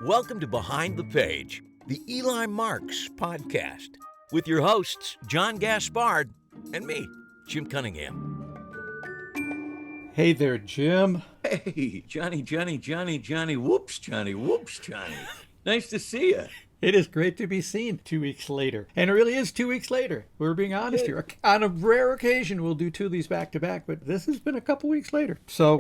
Welcome to Behind the Page, the Eli Marks podcast, with your hosts, John Gaspard and me, Jim Cunningham. Hey there, Jim. Hey, Johnny, whoops, Johnny. Nice to see you. It is great to be seen 2 weeks later. And it really is 2 weeks later. We're being honest here. On a rare occasion, we'll do two of these back to back, but this has been a couple weeks later. So,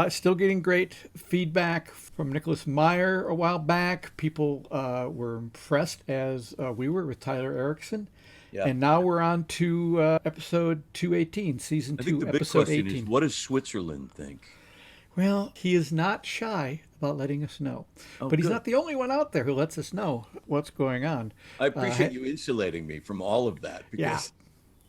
still getting great feedback from Nicholas Meyer a while back. People were impressed as we were with Tyler Erickson. Yeah. And now we're on to episode 218, season 2, I think the big episode question 18. is, what does Switzerland think? Well, he is not shy about letting us know. But he's not the only one out there who lets us know what's going on. I appreciate you insulating me from all of that. Because...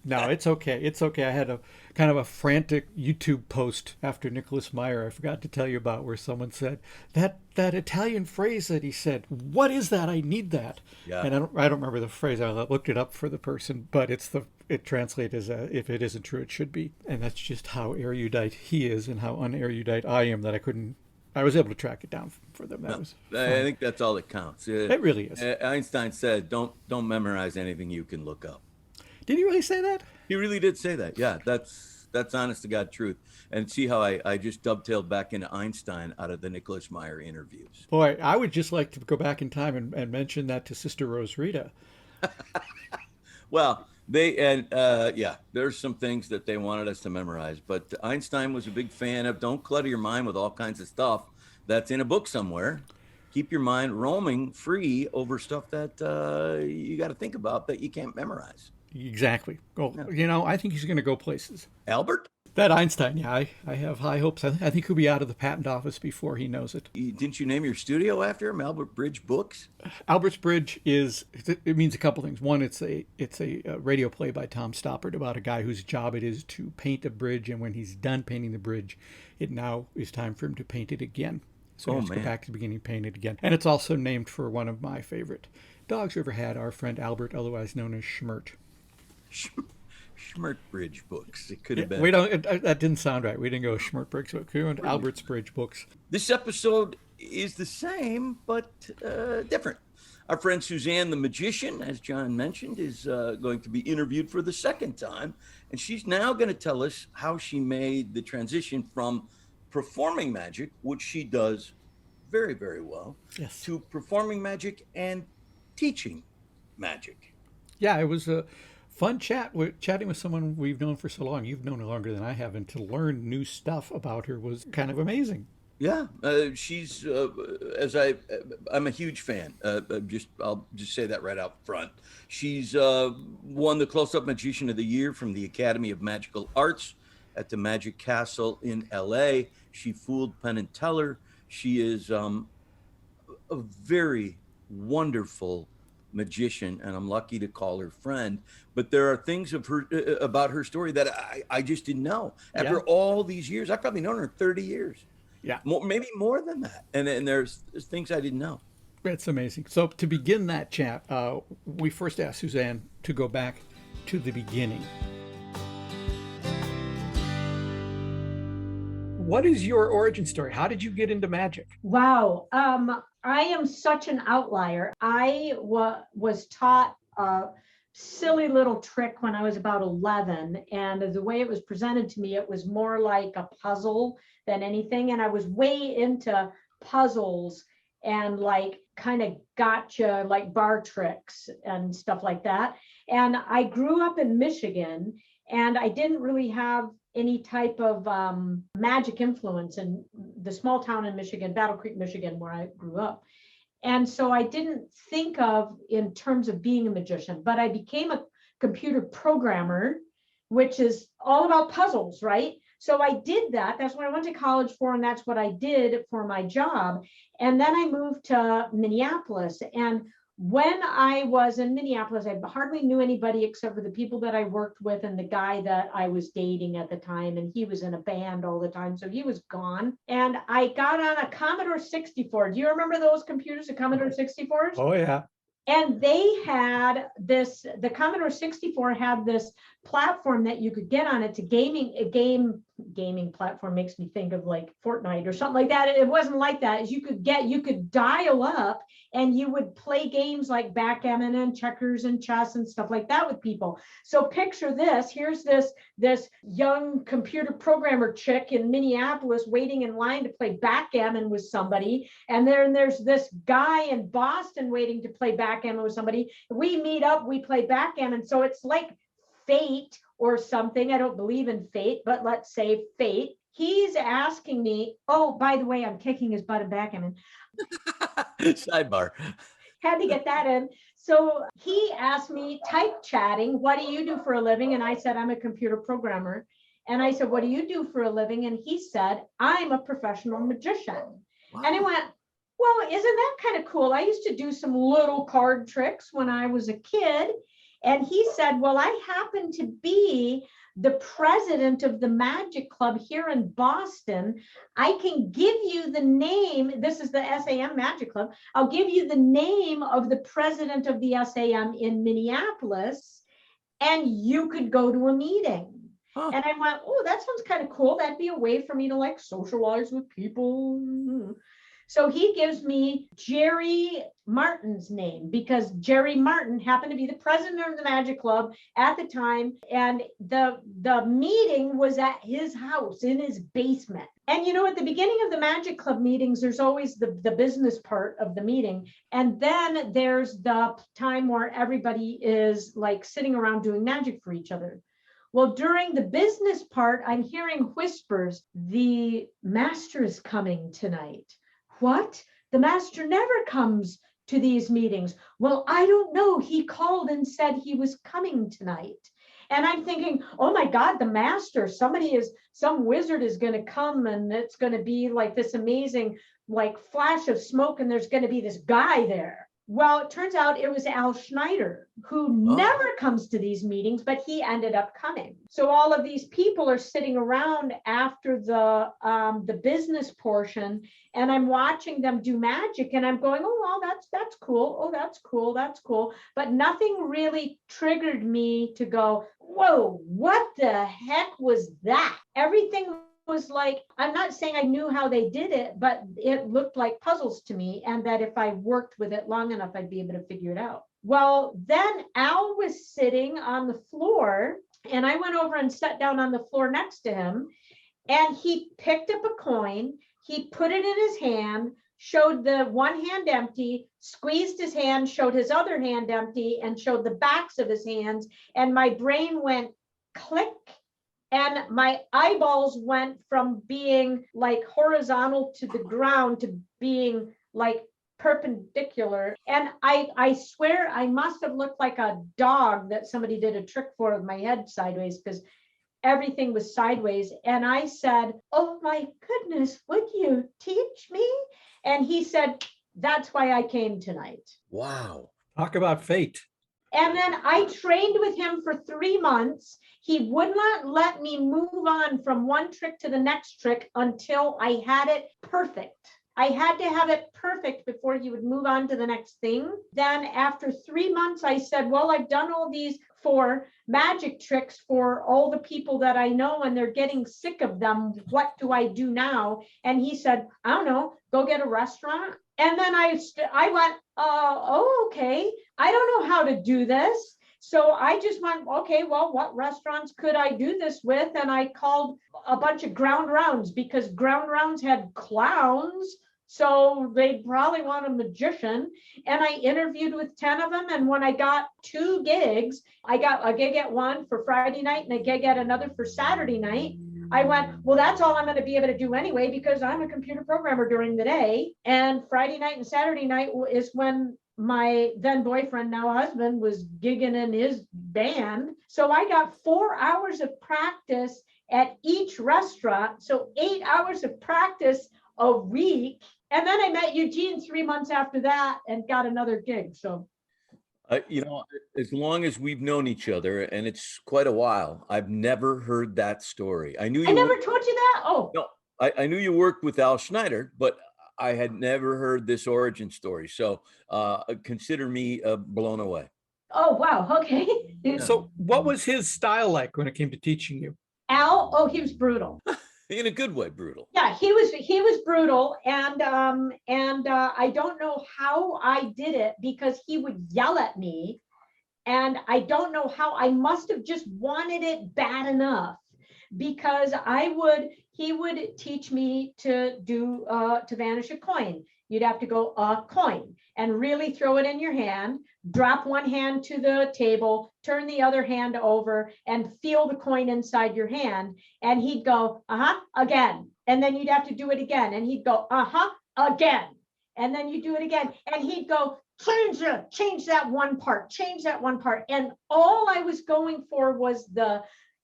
No, it's okay. It's okay. I had a kind of a frantic YouTube post after Nicholas Meyer I forgot to tell you about, where someone said, that Italian phrase that he said, what is that? I need that. Yeah. And I don't remember the phrase. I looked it up for the person, but it translates as if it isn't true, it should be. And that's just how erudite he is and how unerudite I am, that I was able to track it down for them. I think that's all that counts. It really is. Einstein said, don't memorize anything you can look up. Did he really say that? He really did say that. Yeah, that's honest to God truth. And see how I just dovetailed back into Einstein out of the Nicholas Meyer interviews. Boy, I would just like to go back in time and mention that to Sister Rosarita. Well, there's some things that they wanted us to memorize, but Einstein was a big fan of don't clutter your mind with all kinds of stuff that's in a book somewhere. Keep your mind roaming free over stuff that you got to think about that you can't memorize. Exactly. Well, I think he's going to go places. Albert? That Einstein, yeah, I have high hopes. I think he'll be out of the patent office before he knows it. Didn't you name your studio after him, Albert Bridge Books? Albert's Bridge it means a couple things. One, it's a radio play by Tom Stoppard about a guy whose job it is to paint a bridge, and when he's done painting the bridge, it now is time for him to paint it again. So he has to go back to the beginning and paint it again. And it's also named for one of my favorite dogs we ever had, our friend Albert, otherwise known as Schmert. Schmert Bridge Books. It could have been. That didn't sound right. We didn't go Schmert Bridge Books. We went Albert's Bridge Books. This episode is the same, but different. Our friend Suzanne the Magician, as John mentioned, is going to be interviewed for the second time. And she's now going to tell us how she made the transition from performing magic, which she does very, very well, yes, to performing magic and teaching magic. Yeah, it was a fun chatting with someone we've known for so long. You've known her longer than I have, and to learn new stuff about her was kind of amazing. Yeah, she's I'm a huge fan. I'll just say that right out front. She's won the Close-Up Magician of the Year from the Academy of Magical Arts at the Magic Castle in L.A. She fooled Penn and Teller. She is a very wonderful magician, and I'm lucky to call her friend. But there are things about her story that I just didn't know. After all these years, I've probably known her 30 years. Yeah, maybe more than that. And there's things I didn't know. It's amazing. So to begin that chat, we first asked Suzanne to go back to the beginning. What is your origin story? How did you get into magic? Wow. I am such an outlier. I was taught a silly little trick when I was about 11. And the way it was presented to me, it was more like a puzzle than anything. And I was way into puzzles and like kind of gotcha, like bar tricks and stuff like that. And I grew up in Michigan, and I didn't really have any type of magic influence in the small town in Michigan, Battle Creek, Michigan, where I grew up. And so I didn't think of in terms of being a magician, but I became a computer programmer, which is all about puzzles, right? So I did that. That's what I went to college for, and that's what I did for my job. And then I moved to Minneapolis. And when I was in Minneapolis, I hardly knew anybody except for the people that I worked with and the guy that I was dating at the time. And he was in a band all the time, so he was gone. And I got on a Commodore 64. Do you remember those computers, the Commodore 64s? Oh, yeah. And they had the Commodore 64 had this platform that you could get on. It's a gaming platform. Makes me think of like Fortnite or something like that. It wasn't like that. As you could dial up and you would play games like backgammon and checkers and chess and stuff like that with people. So picture this. Here's this young computer programmer chick in Minneapolis waiting in line to play backgammon with somebody. And then there's this guy in Boston waiting to play backgammon with somebody. We meet up, we play backgammon. So it's like fate or something. I don't believe in fate, but let's say fate. He's asking me, oh, by the way, I'm kicking his butt in backgammon. Sidebar. Had to get that in. So he asked me, type chatting, what do you do for a living? And I said, I'm a computer programmer. And I said, what do you do for a living? And he said, I'm a professional magician. Wow. And I went, well, isn't that kind of cool? I used to do some little card tricks when I was a kid. And he said, well, I happen to be the president of the Magic Club here in Boston. I can give you the name. This is the SAM Magic Club. I'll give you the name of the president of the SAM in Minneapolis, and you could go to a meeting. Huh. And I went, oh, that sounds kind of cool. That'd be a way for me to like socialize with people. So he gives me Jerry Martin's name because Jerry Martin happened to be the president of the Magic Club at the time. And the meeting was at his house in his basement. And, you know, at the beginning of the Magic Club meetings, there's always the business part of the meeting. And then there's the time where everybody is like sitting around doing magic for each other. Well, during the business part, I'm hearing whispers, the master is coming tonight. What? The master never comes to these meetings. Well, I don't know. He called and said he was coming tonight. And I'm thinking, oh my God, the master, some wizard is going to come and it's going to be like this amazing, like flash of smoke. And there's going to be this guy there. Well, it turns out it was Al Schneider, who never comes to these meetings, but he ended up coming. So all of these people are sitting around after the business portion, and I'm watching them do magic, and I'm going, oh, well, that's cool. Oh, that's cool. That's cool. But nothing really triggered me to go, whoa, what the heck was that? Everything was like, I'm not saying I knew how they did it, but it looked like puzzles to me, and that if I worked with it long enough, I'd be able to figure it out. Well, then Al was sitting on the floor, and I went over and sat down on the floor next to him, and he picked up a coin, he put it in his hand, showed the one hand empty, squeezed his hand, showed his other hand empty, and showed the backs of his hands, and my brain went click. And my eyeballs went from being like horizontal to the ground to being like perpendicular. And I swear I must have looked like a dog that somebody did a trick for with my head sideways, because everything was sideways. And I said, oh my goodness, would you teach me? And he said, that's why I came tonight. Wow. Talk about fate. And then I trained with him for 3 months. He would not let me move on from one trick to the next trick until I had it perfect. I had to have it perfect before he would move on to the next thing. Then after 3 months, I said, well, I've done all these 4 magic tricks for all the people that I know, and they're getting sick of them. What do I do now? And he said, I don't know, go get a restaurant. And then I went, oh, okay. I don't know how to do this. So I just went, okay, well, what restaurants could I do this with? And I called a bunch of ground rounds, because ground rounds had clowns. So they'd probably want a magician. And I interviewed with 10 of them. And when I got 2 gigs, I got a gig at one for Friday night and a gig at another for Saturday night. I went, well, that's all I'm going to be able to do anyway, because I'm a computer programmer during the day. And Friday night and Saturday night is when my then boyfriend, now husband, was gigging in his band. So I got 4 hours of practice at each restaurant. So 8 hours of practice a week. And then I met Eugene 3 months after that and got another gig. So, you know, as long as we've known each other, and it's quite a while, I've never heard that story. I never told you that. Oh, no, I knew you worked with Al Schneider, but I had never heard this origin story. So consider me blown away. Oh, wow. Okay. So what was his style like when it came to teaching you? Al, oh, he was brutal. In a good way, brutal. Yeah, he was brutal, and I don't know how I did it because he would yell at me, and I don't know how. I must have just wanted it bad enough because he would teach me to do to vanish a coin. You'd have to go a coin and really throw it in your hand, drop one hand to the table, turn the other hand over, and feel the coin inside your hand. And he'd go, again. And then you'd have to do it again. And he'd go, again. And then you do it again. And he'd go, change that one part, change that one part. And all I was going for was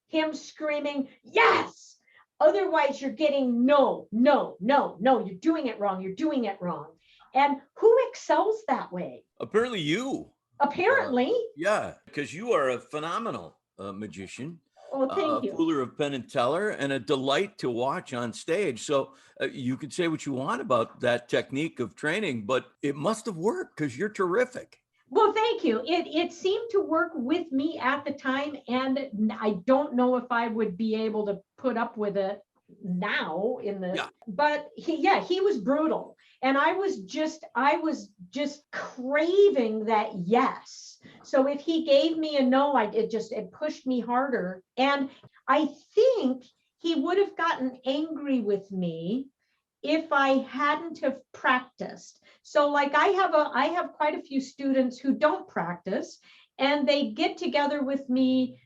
him screaming, yes. Otherwise, you're getting no, no, no, no, you're doing it wrong. You're doing it wrong. And who excels that way? Apparently you. Apparently. Yeah, because you are a phenomenal magician. Oh, thank A you. fooler of Penn and Teller, and a delight to watch on stage. So you could say what you want about that technique of training, but it must have worked because you're terrific. Well, thank you. It seemed to work with me at the time, and I don't know if I would be able to put up with it now Yeah. but he was brutal, and I was just craving that yes. So if he gave me a no, it pushed me harder, and I think he would have gotten angry with me if I hadn't have practiced. So like I have quite a few students who don't practice, and they get together with me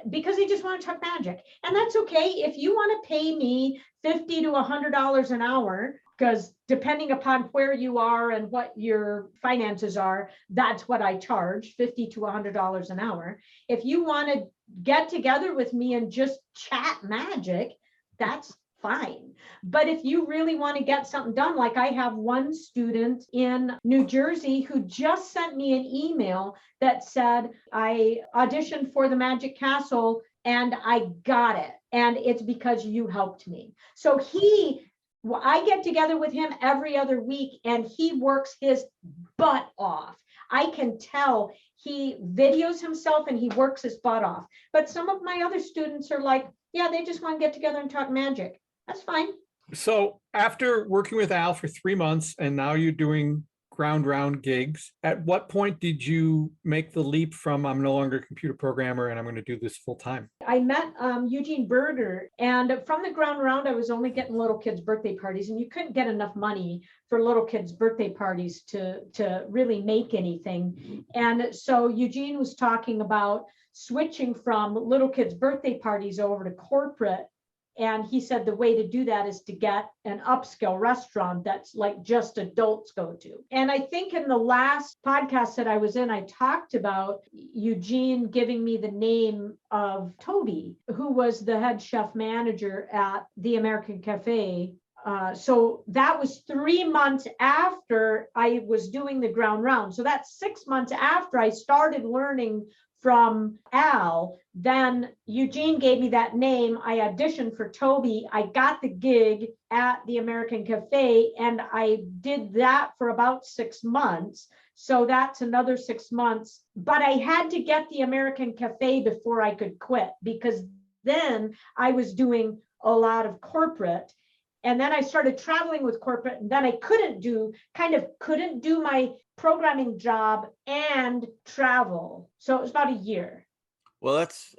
because they just want to talk magic. And that's okay. If you want to pay me $50 to $100 an hour, because depending upon where you are and what your finances are, that's what I charge, $50 to $100 an hour. If you want to get together with me and just chat magic, that's fine. But if you really want to get something done, like I have one student in New Jersey who just sent me an email that said, I auditioned for the Magic Castle and I got it. And it's because you helped me. So I get together with him every other week, and he works his butt off. I can tell he videos himself and he works his butt off. But some of my other students are like, yeah, they just want to get together and talk magic. That's fine. So after working with Al for 3 months and now you're doing ground round gigs, at what point did you make the leap from I'm no longer a computer programmer and I'm going to do this full time? I met Eugene Berger, and from the ground round, I was only getting little kids' birthday parties, and you couldn't get enough money for little kids' birthday parties to really make anything. And so Eugene was talking about switching from little kids' birthday parties over to corporate. And he said the way to do that is to get an upscale restaurant that's like just adults go to. And I think in the last podcast that I was in, I talked about Eugene giving me the name of Toby, who was the head chef manager at the American Cafe. So that was 3 months after I was doing the ground round. So that's 6 months after I started learning from Al. Then Eugene gave me that name. I auditioned for Toby. I got the gig at the American Cafe, and I did that for about 6 months. So that's another 6 months. But I had to get the American Cafe before I could quit, because then I was doing a lot of corporate. And then I started traveling with corporate, and then I couldn't do my programming job and travel. So it was about a year. Well, that's,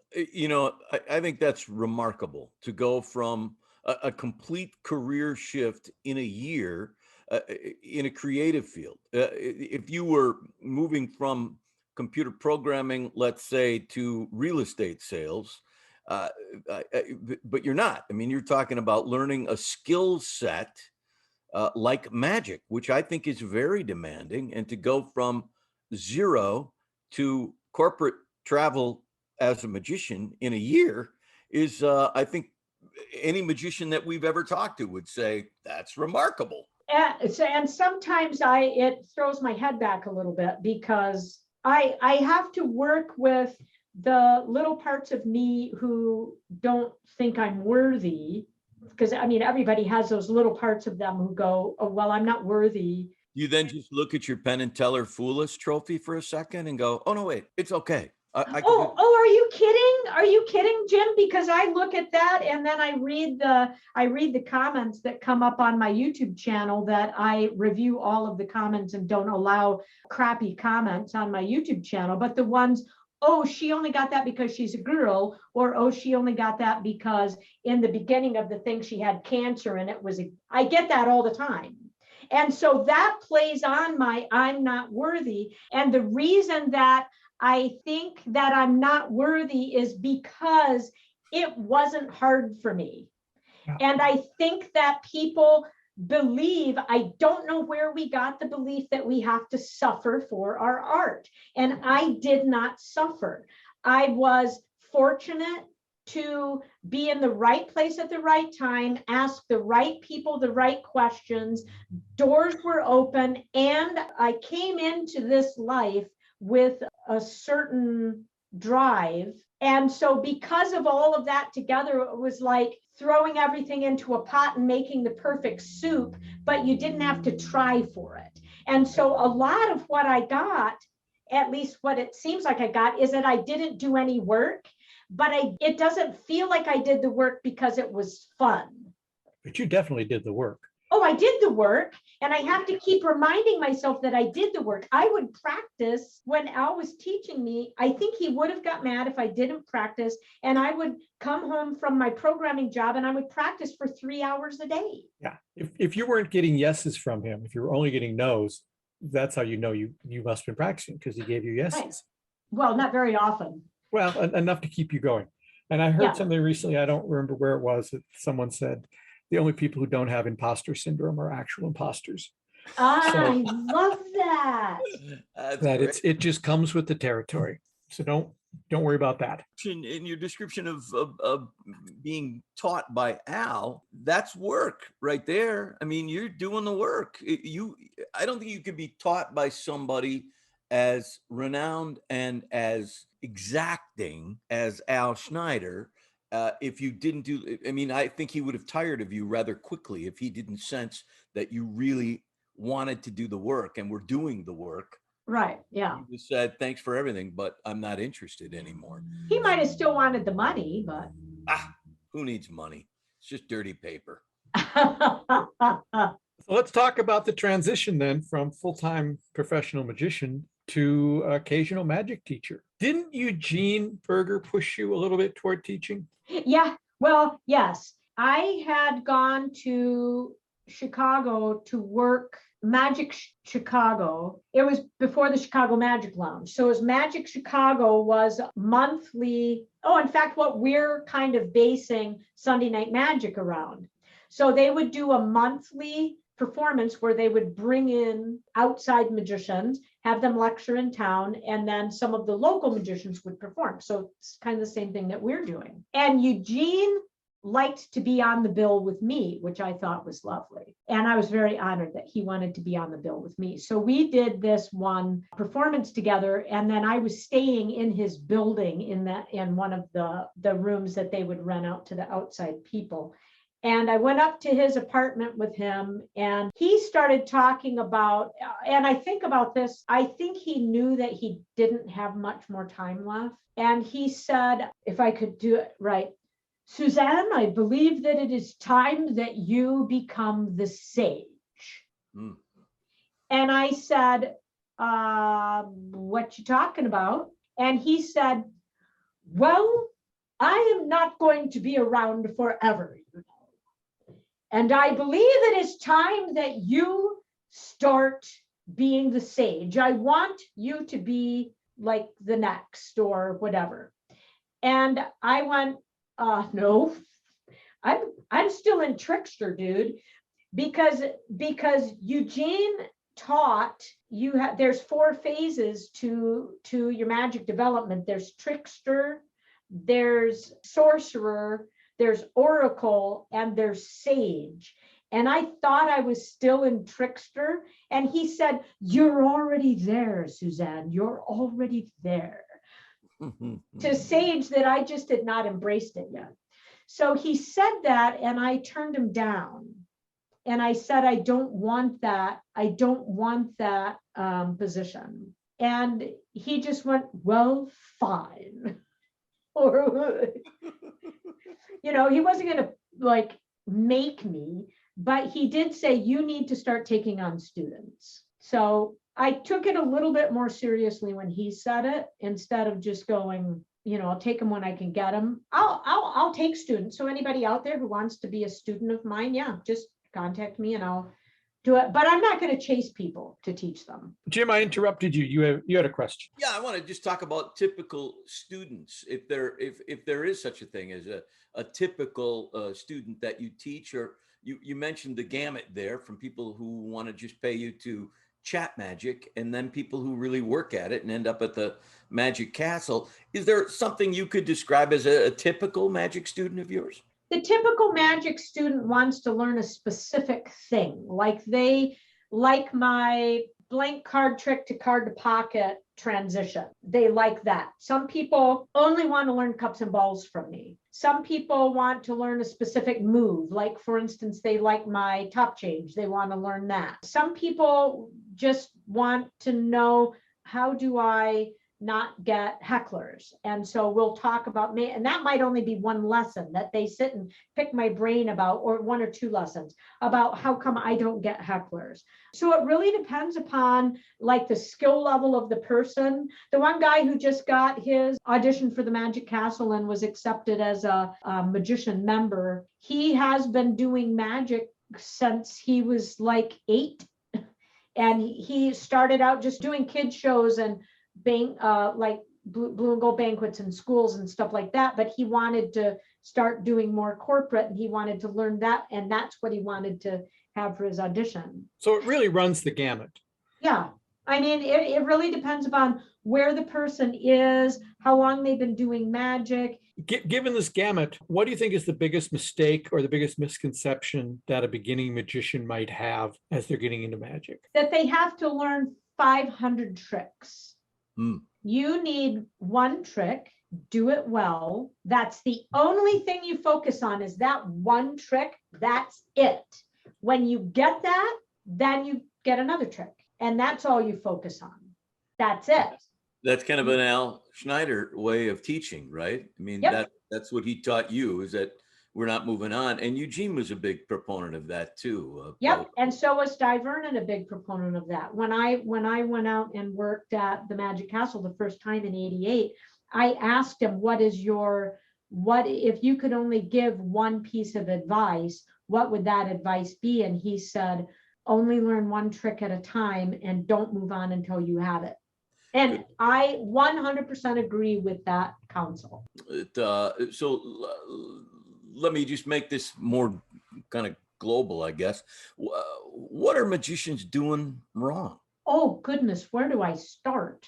I think that's remarkable to go from a complete career shift in a year in a creative field. If you were moving from computer programming, let's say, to real estate sales, but you're not. I mean, you're talking about learning a skill set like magic, which I think is very demanding. And to go from zero to corporate travel as a magician in a year is, I think, any magician that we've ever talked to would say that's remarkable. And sometimes it throws my head back a little bit, because I have to work with the little parts of me who don't think I'm worthy, because I mean, everybody has those little parts of them who go, oh, well, I'm not worthy. You then just look at your Penn and Teller Fool Us trophy for a second and go, oh, no, wait, it's okay. I can do Are you kidding? Are you kidding, Jim? Because I look at that and then I read the comments that come up on my YouTube channel, that I review all of the comments and don't allow crappy comments on my YouTube channel, but the ones, oh, she only got that because she's a girl, or oh, she only got that because in the beginning of the thing she had cancer and I get that all the time. And so that plays on my I'm not worthy. And the reason that I think that I'm not worthy is because it wasn't hard for me. Yeah. And I think that people believe, I don't know where we got the belief that we have to suffer for our art. And I did not suffer. I was fortunate to be in the right place at the right time, ask the right people the right questions, doors were open, and I came into this life with a certain drive. And so because of all of that together, it was like throwing everything into a pot and making the perfect soup, but you didn't have to try for it. And so a lot of what I got, at least what it seems like I got, is that I didn't do any work, but it doesn't feel like I did the work because it was fun. But you definitely did the work. Oh, I did the work, and I have to keep reminding myself that I did the work. I would practice when Al was teaching me. I think he would have got mad if I didn't practice, and I would come home from my programming job and I would practice for 3 hours a day. Yeah. If you weren't getting yeses from him, if you were only getting no's, that's how you know you must have been practicing, because he gave you yeses. Right. Well, not very often. Well, enough to keep you going. And I heard Yeah. something recently, I don't remember where it was, that someone said the only people who don't have imposter syndrome are actual imposters. I love that. That it just comes with the territory. So don't worry about that. In your description of being taught by Al, that's work right there. I mean, you're doing the work. I don't think you could be taught by somebody as renowned and as exacting as Al Schneider if you didn't do. I mean, I think he would have tired of you rather quickly if he didn't sense that you really wanted to do the work and were doing the work. Right. Yeah. He just said, thanks for everything, but I'm not interested anymore. He might have still wanted the money, but. Who needs money? It's just dirty paper. So let's talk about the transition then from full-time professional magician to occasional magic teacher. Didn't Eugene Berger push you a little bit toward teaching? Yeah. Well, yes. I had gone to Chicago to work Magic Chicago. It was before the Chicago Magic Lounge. So as Magic Chicago was monthly. Oh, in fact, what we're kind of basing Sunday Night Magic around. So they would do a monthly performance where they would bring in outside magicians, have them lecture in town, and then some of the local magicians would perform. So it's kind of the same thing that we're doing. And Eugene liked to be on the bill with me, which I thought was lovely. And I was very honored that he wanted to be on the bill with me. So we did this one performance together, and then I was staying in his building in one of the rooms that they would rent out to the outside people. And I went up to his apartment with him, and he started talking about, and I think about this, I think he knew that he didn't have much more time left. And he said, if I could do it right, Suzanne, I believe that it is time that you become the sage. Mm. And I said, what you talking about? And he said, well, I am not going to be around forever, you know. And I believe it is time that you start being the sage. I want you to be like the next or whatever. And I went, no, I'm still in trickster, dude, because Eugene taught you there's 4 phases to your magic development. There's trickster, there's sorcerer, there's oracle, and there's sage. And I thought I was still in trickster. And he said, you're already there, Suzanne. You're already there. To sage that I just had not embraced it yet. So he said that, and I turned him down. And I said, I don't want that. I don't want that position. And he just went, well, fine. Or, he wasn't going to like make me, but he did say, you need to start taking on students. So I took it a little bit more seriously when he said it, instead of just going, I'll take them when I can get them. I'll take students. So anybody out there who wants to be a student of mine, yeah, just contact me and I'll do it. But I'm not going to chase people to teach them. Jim, I interrupted you. You had a question. Yeah, I want to just talk about typical students. If there is such a thing as a typical student that you teach, or you mentioned the gamut there, from people who want to just pay you to chat magic, and then people who really work at it and end up at the Magic Castle. Is there something you could describe as a typical magic student of yours? The typical magic student wants to learn a specific thing, like they like my blank card trick to card to pocket transition. They like that. Some people only want to learn cups and balls from me. Some people want to learn a specific move. Like, for instance, they like my top change. They want to learn that. Some people just want to know, how do I not get hecklers? And so we'll talk about me, and that might only be one lesson that they sit and pick my brain about, or one or two lessons about how come I don't get hecklers. So it really depends upon like the skill level of the person. The one guy who just got his audition for the Magic Castle and was accepted as a magician member, he has been doing magic since he was like 8. And he started out just doing kid shows and like blue and gold banquets in schools and stuff like that, but he wanted to start doing more corporate, and he wanted to learn that, and that's what he wanted to have for his audition. So it really runs the gamut. Yeah, I mean, it really depends upon where the person is, how long they've been doing magic. Given this gamut, what do you think is the biggest mistake or the biggest misconception that a beginning magician might have as they're getting into magic? That they have to learn 500 tricks. You need one trick, do it well. That's the only thing you focus on, is that one trick. That's it. When you get that, then you get another trick, and that's all you focus on. That's it. That's kind of an Al Schneider way of teaching, right? I mean, Yep. that's what he taught you, is that we're not moving on. And Eugene was a big proponent of that too. Yep. And so was Di Vernon a big proponent of that. When I went out and worked at the Magic Castle the first time in '88, I asked him, what if you could only give one piece of advice, what would that advice be? And he said, only learn one trick at a time and don't move on until you have it. And I 100% agree with that counsel. So let me just make this more kind of global, I guess. What are magicians doing wrong? Oh, goodness, where do I start?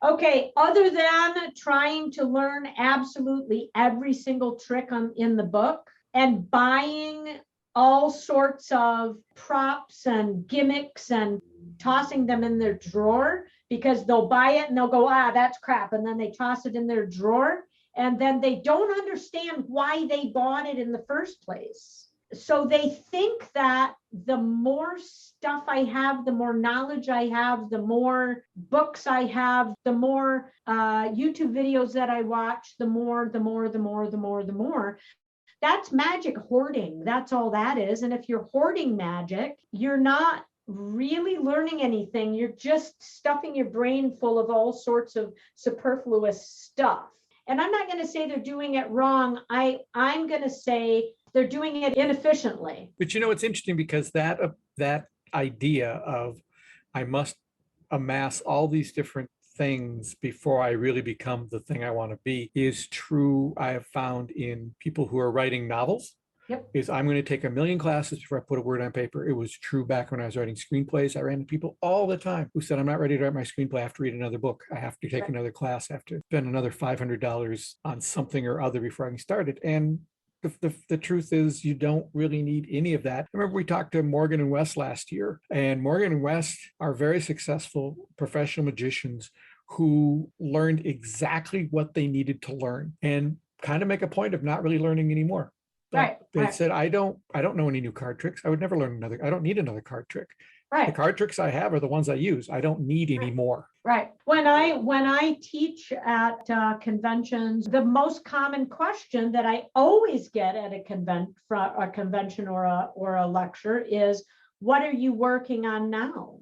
Okay, other than trying to learn absolutely every single trick in the book and buying all sorts of props and gimmicks and tossing them in their drawer, because they'll buy it and they'll go, that's crap. And then they toss it in their drawer, and then they don't understand why they bought it in the first place. So they think that the more stuff I have, the more knowledge I have, the more books I have, the more YouTube videos that I watch, the more. That's magic hoarding. That's all that is. And if you're hoarding magic, you're not really learning anything. You're just stuffing your brain full of all sorts of superfluous stuff. And I'm not going to say they're doing it wrong. I'm going to say they're doing it inefficiently. But it's interesting, because that idea of I must amass all these different things before I really become the thing I want to be is true. I have found in people who are writing novels. Yep. Is I'm going to take 1,000,000 classes before I put a word on paper. It was true back when I was writing screenplays. I ran into people all the time who said, I'm not ready to write my screenplay. I have to read another book. I have to take another class. I have to spend another $500 on something or other before I can start it. And the truth is, you don't really need any of that. I remember we talked to Morgan and West last year, and Morgan and West are very successful professional magicians who learned exactly what they needed to learn and kind of make a point of not really learning anymore. But Right, they right. said, I don't know any new card tricks. I would never learn another. I don't need another card trick. The Right. card tricks I have are the ones I use. I don't need any more. Right. When I teach at conventions, the most common question that I always get at a convention or a lecture is, "What are you working on now?"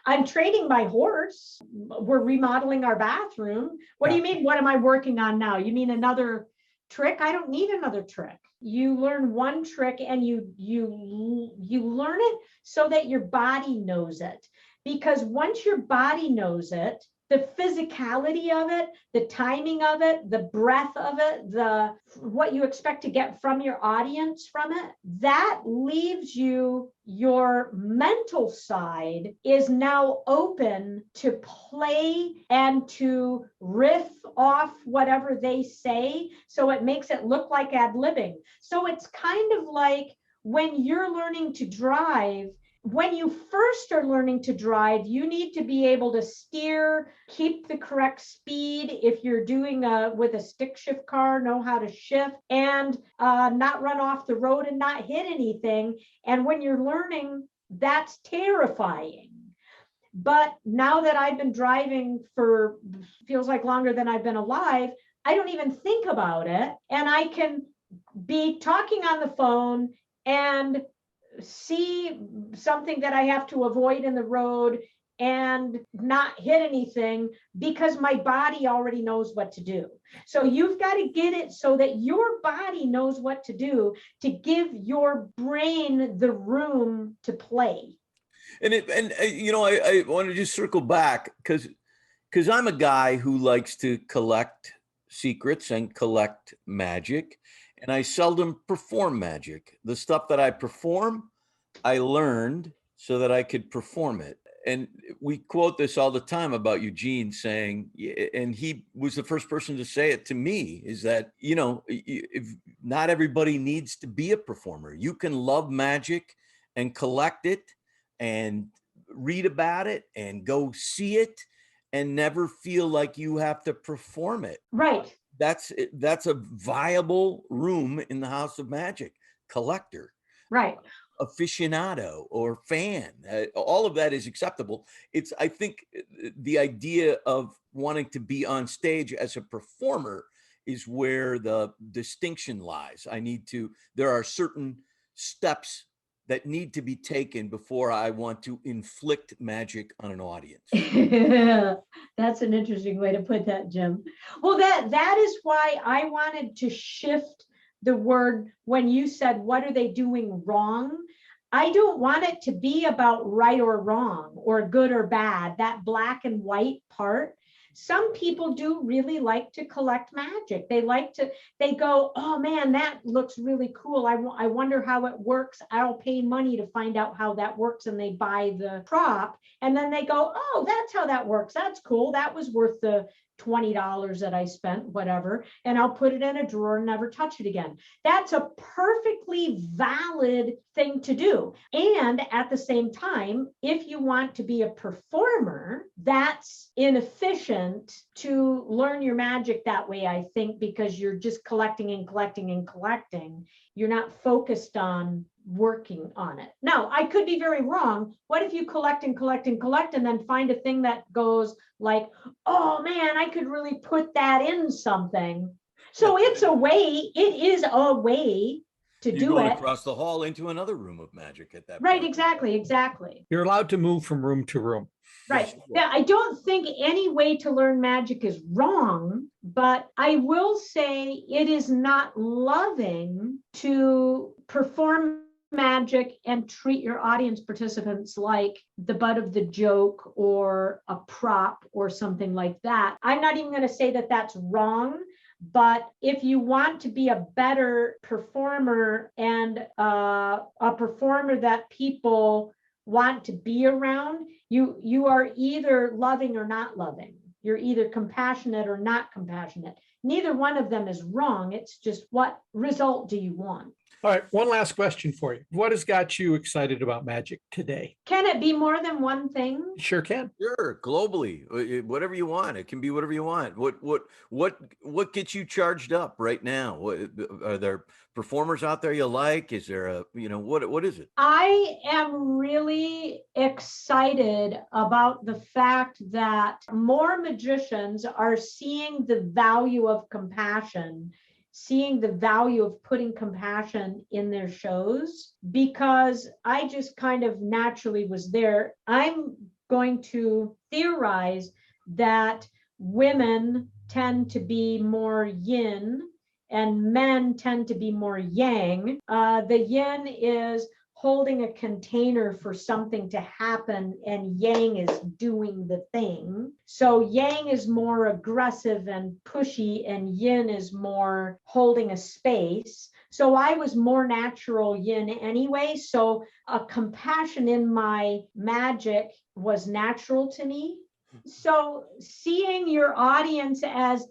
I'm trading my horse. We're remodeling our bathroom. What do you mean? What am I working on now? You mean another trick? I don't need another trick. You learn one trick and you learn it so that your body knows it. Because once your body knows it, the physicality of it, the timing of it, the breath of it, the what you expect to get from your audience from it, that leaves you, your mental side is now open to play and to riff off whatever they say. So it makes it look like ad-libbing. So it's kind of like when you're learning to drive. When you first are learning to drive, you need to be able to steer, keep the correct speed. If you're doing with a stick shift car, know how to shift and not run off the road and not hit anything. And when you're learning, that's terrifying. But now that I've been driving for feels like longer than I've been alive, I don't even think about it. And I can be talking on the phone and see something that I have to avoid in the road and not hit anything because my body already knows what to do. So you've got to get it so that your body knows what to do to give your brain the room to play. And I want to just circle back because I'm a guy who likes to collect secrets and collect magic, and I seldom perform magic. The stuff that I perform, I learned so that I could perform it. And we quote this all the time about Eugene saying, and he was the first person to say it to me, is that, if not everybody needs to be a performer. You can love magic and collect it and read about it and go see it and never feel like you have to perform it. Right. That's a viable room in the House of Magic. Collector. Right. Aficionado or fan, all of that is acceptable. I think the idea of wanting to be on stage as a performer is where the distinction lies. There are certain steps that need to be taken before I want to inflict magic on an audience. That's an interesting way to put that, Jim. Well, that is why I wanted to shift the word when you said, what are they doing wrong? I don't want it to be about right or wrong or good or bad, that black and white part. Some people do really like to collect magic. They go, oh man, that looks really cool. I wonder how it works. I'll pay money to find out how that works. And they buy the prop and then they go, oh, that's how that works. That's cool. That was worth the $20 that I spent, whatever, and I'll put it in a drawer and never touch it again. That's a perfectly valid thing to do. And at the same time, if you want to be a performer, that's inefficient to learn your magic that way, I think, because you're just collecting and collecting and collecting. You're not focused on working on it. Now, I could be very wrong. What if you collect and collect and collect and then find a thing that goes like, oh man, I could really put that in something. So it's a way, it is a way to You're do going it. across the hall into another room of magic at that Right, point. exactly. You're allowed to move from room to room. Right. Yeah, I don't think any way to learn magic is wrong, but I will say it is not loving to perform magic and treat your audience participants like the butt of the joke or a prop or something like that. I'm not even going to say that that's wrong, but if you want to be a better performer and a performer that people want to be around, you are either loving or not loving. You're either compassionate or not compassionate. neither one of them is wrong. It's just, what result do you want? All right, one last question for you. What has got you excited about magic today? Can it be more than one thing? Sure can. Sure, globally, whatever you want. It can be whatever you want. What gets you charged up right now? Are there performers out there you like? Is there what is it? I am really excited about the fact that more magicians are seeing the value of compassion, seeing the value of putting compassion in their shows, because I just kind of naturally was there. I'm going to theorize that women tend to be more yin and men tend to be more yang. The yin is holding a container for something to happen, and yang is doing the thing. So yang is more aggressive and pushy, and yin is more holding a space. So I was more natural yin anyway. So a compassion in my magic was natural to me. So seeing your audience as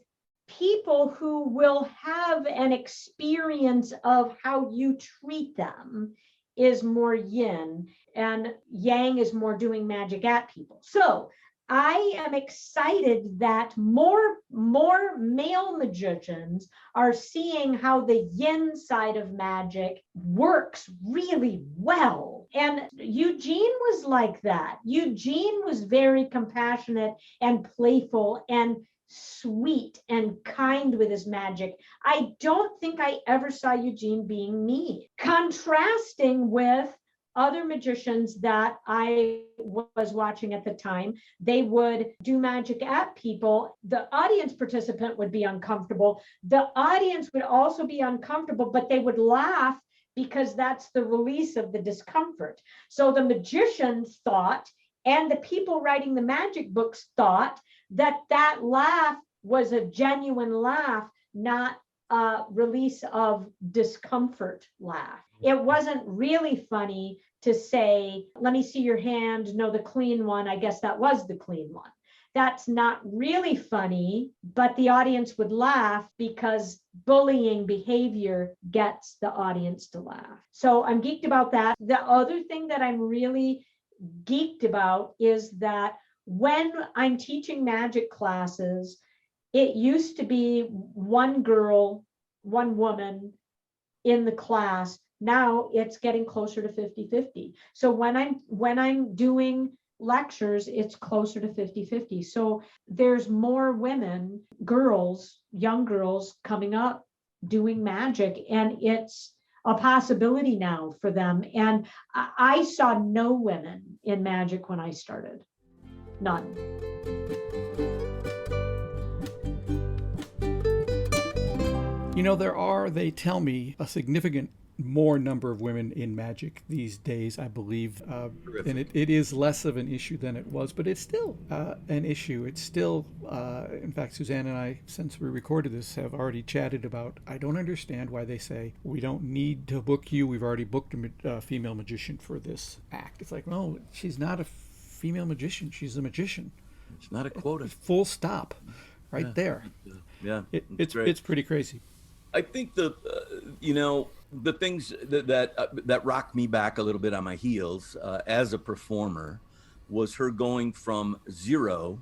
people who will have an experience of how you treat them is more yin, and yang is more doing magic at people. So I am excited that more male magicians are seeing how the yin side of magic works really well. And Eugene was like that. Eugene was very compassionate and playful and sweet and kind with his magic. I don't think I ever saw Eugene being mean. Contrasting with other magicians that I was watching at the time, they would do magic at people. The audience participant would be uncomfortable. The audience would also be uncomfortable, but they would laugh because that's the release of the discomfort. So the magicians thought, and the people writing the magic books thought, that laugh was a genuine laugh, not a release of discomfort laugh. It wasn't really funny to say, let me see your hand, no, the clean one, I guess that was the clean one. That's not really funny, but the audience would laugh because bullying behavior gets the audience to laugh. So I'm geeked about that. The other thing that I'm really geeked about is that when I'm teaching magic classes, it used to be one girl, one woman in the class. Now it's getting closer to 50-50. So when I'm doing lectures, it's closer to 50-50. So there's more women, girls, young girls coming up doing magic, and it's a possibility now for them. And I saw no women in magic when I started. None. There are, they tell me, a significant more number of women in magic these days, I believe. And it is less of an issue than it was, but it's still an issue. It's still, in fact, Suzanne and I, since we recorded this, have already chatted about, I don't understand why they say, we don't need to book you. We've already booked a female magician for this act. It's like, no, she's not a female magician. She's a magician. It's not a quota. Full stop right there. Yeah. It's pretty crazy. I think the things that rocked me back a little bit on my heels as a performer was her going from 0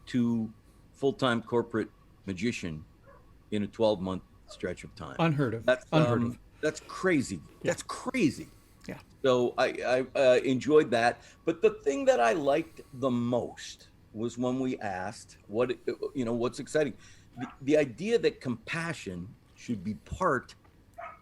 to full-time corporate magician in a 12-month stretch of time. Unheard of. That's crazy. Yeah. That's crazy. Yeah. So I enjoyed that. But the thing that I liked the most was when we asked what's exciting. The idea that compassion should be part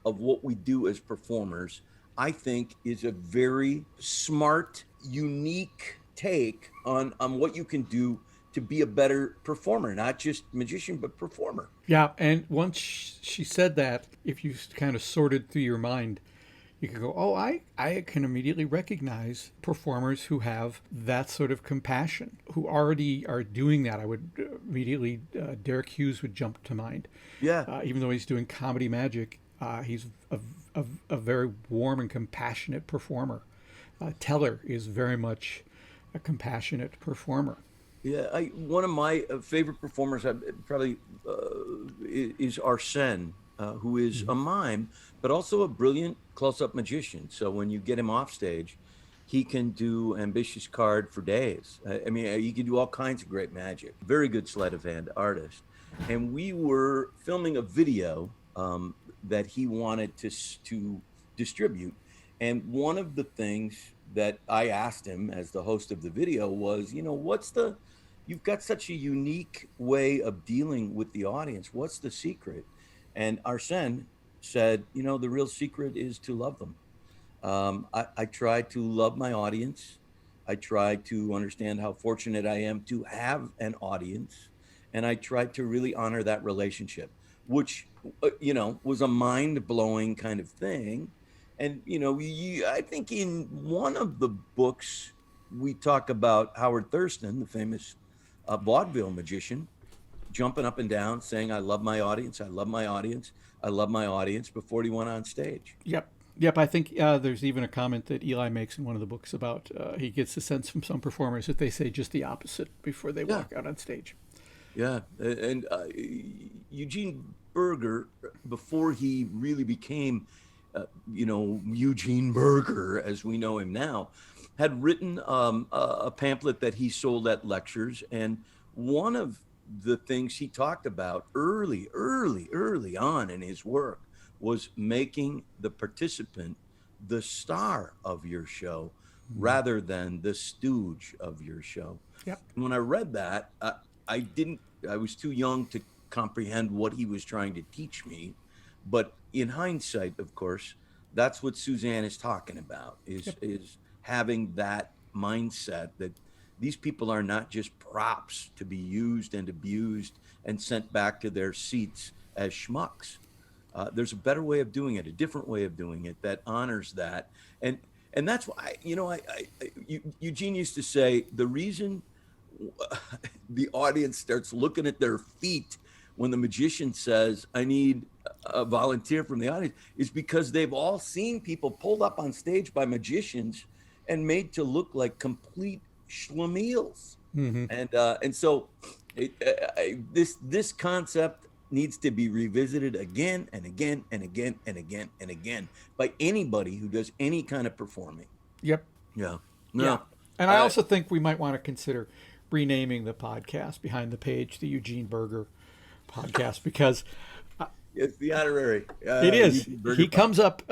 of what we do as performers, I think, is a very smart, unique take on what you can do to be a better performer, not just magician, but performer. Yeah, and once she said that, if you kind of sorted through your mind, you could go, oh, I can immediately recognize performers who have that sort of compassion, who already are doing that. I would immediately, Derek Hughes would jump to mind. Yeah. Even though he's doing comedy magic, he's a very warm and compassionate performer. Teller is very much a compassionate performer. Yeah, one of my favorite performers probably is Arsène, who is a mime, but also a brilliant close-up magician. So when you get him off stage, he can do ambitious card for days. I mean, he can do all kinds of great magic. Very good sleight of hand artist. And we were filming a video that he wanted to distribute. And one of the things that I asked him as the host of the video was, you've got such a unique way of dealing with the audience. What's the secret? And Arsène said, the real secret is to love them. I try to love my audience. I try to understand how fortunate I am to have an audience. And I try to really honor that relationship, which, was a mind blowing kind of thing. And, I think in one of the books, we talk about Howard Thurston, the famous vaudeville magician, jumping up and down saying, I love my audience. I love my audience. I love my audience before he went on stage. Yep. Yep, I think there's even a comment that Eli makes in one of the books about he gets a sense from some performers that they say just the opposite before they walk out on stage. Yeah, and Eugene Berger, before he really became, Eugene Berger as we know him now, had written a pamphlet that he sold at lectures, and one of the things he talked about early on in his work was making the participant the star of your show rather than the stooge of your show. Yep. And when I read that, I was too young to comprehend what he was trying to teach me. But in hindsight, of course, that's what Suzanne is talking about, is having that mindset that these people are not just props to be used and abused and sent back to their seats as schmucks. There's a better way of doing it, a different way of doing it that honors that. And that's why, Eugene used to say, the reason the audience starts looking at their feet when the magician says, I need a volunteer from the audience, is because they've all seen people pulled up on stage by magicians and made to look like complete schlemiels. And so this concept needs to be revisited again and again and again and again and again by anybody who does any kind of performing. Yep. Yeah. No. Yeah. And I also think we might want to consider renaming the podcast Behind the Page the Eugene Berger podcast, because it's the honorary. It is. He comes up.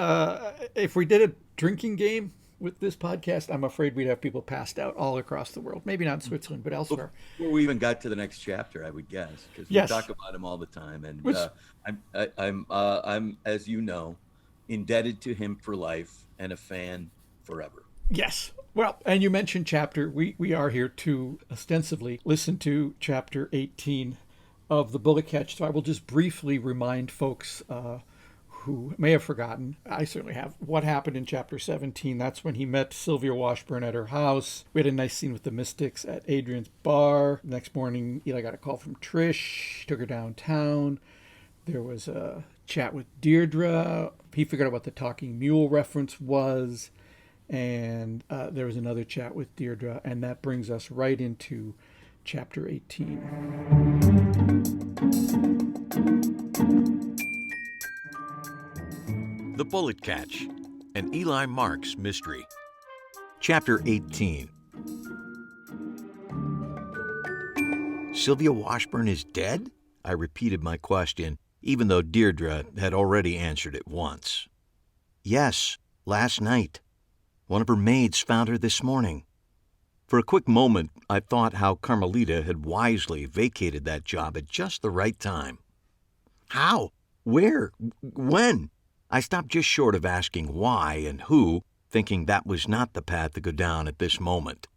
If we did a drinking game with this podcast, I'm afraid we'd have people passed out all across the world. Maybe not in Switzerland, but elsewhere. Before we even got to the next chapter, I would guess, because we talk about him all the time, and I'm, as you know, indebted to him for life and a fan forever. Yes. Well, and you mentioned chapter. We are here to ostensibly listen to chapter 18 of the Bullet Catch. So I will just briefly remind folks who may have forgotten, I certainly have, what happened in chapter 17. That's when he met Sylvia Washburn at her house. We had a nice scene with the Mystics at Adrian's bar. The next morning, Eli got a call from Trish, took her downtown. There was a chat with Deirdre. He figured out what the talking mule reference was. And there was another chat with Deirdre. And that brings us right into chapter 18. The Bullet Catch, an Eli Marks mystery. Chapter 18. Sylvia Washburn is dead? I repeated my question, even though Deirdre had already answered it once. Yes, last night. One of her maids found her this morning. For a quick moment, I thought how Carmelita had wisely vacated that job at just the right time. How? Where? When? I stopped just short of asking why and who, thinking that was not the path to go down at this moment.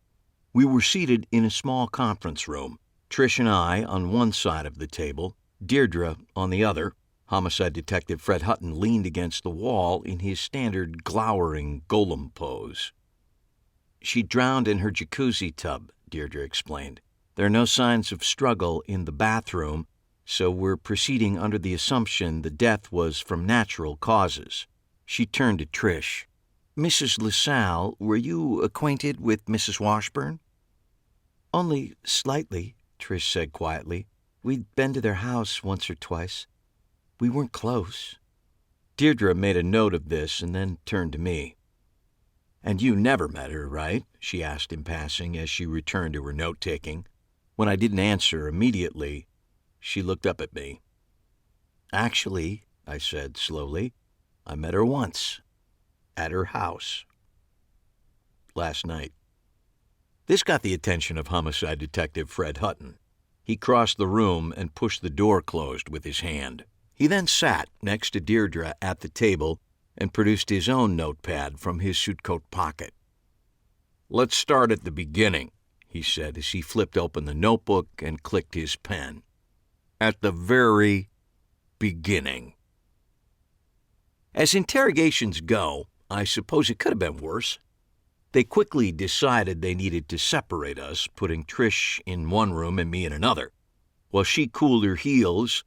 We were seated in a small conference room, Trish and I on one side of the table, Deirdre on the other. Homicide Detective Fred Hutton leaned against the wall in his standard glowering golem pose. She drowned in her jacuzzi tub, Deirdre explained. There are no signs of struggle in the bathroom, so we're proceeding under the assumption the death was from natural causes. She turned to Trish. Mrs. LaSalle, were you acquainted with Mrs. Washburn? Only slightly, Trish said quietly. We'd been to their house once or twice. We weren't close. Deirdre made a note of this and then turned to me. And you never met her, right? She asked in passing as she returned to her note-taking. When I didn't answer immediately, she looked up at me. Actually, I said slowly, I met her once. At her house. Last night. This got the attention of Homicide Detective Fred Hutton. He crossed the room and pushed the door closed with his hand. He then sat next to Deirdre at the table and produced his own notepad from his suitcoat pocket. Let's start at the beginning, he said as he flipped open the notebook and clicked his pen. At the very beginning. As interrogations go, I suppose it could have been worse. They quickly decided they needed to separate us, putting Trish in one room and me in another. While she cooled her heels,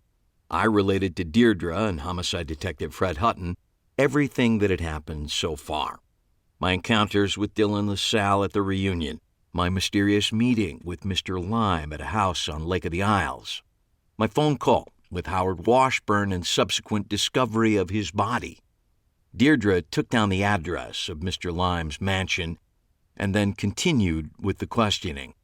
I related to Deirdre and Homicide Detective Fred Hutton everything that had happened so far. My encounters with Dylan LaSalle at the reunion, my mysterious meeting with Mr. Lime at a house on Lake of the Isles, my phone call with Howard Washburn and subsequent discovery of his body. Deirdre took down the address of Mr. Lime's mansion and then continued with the questioning.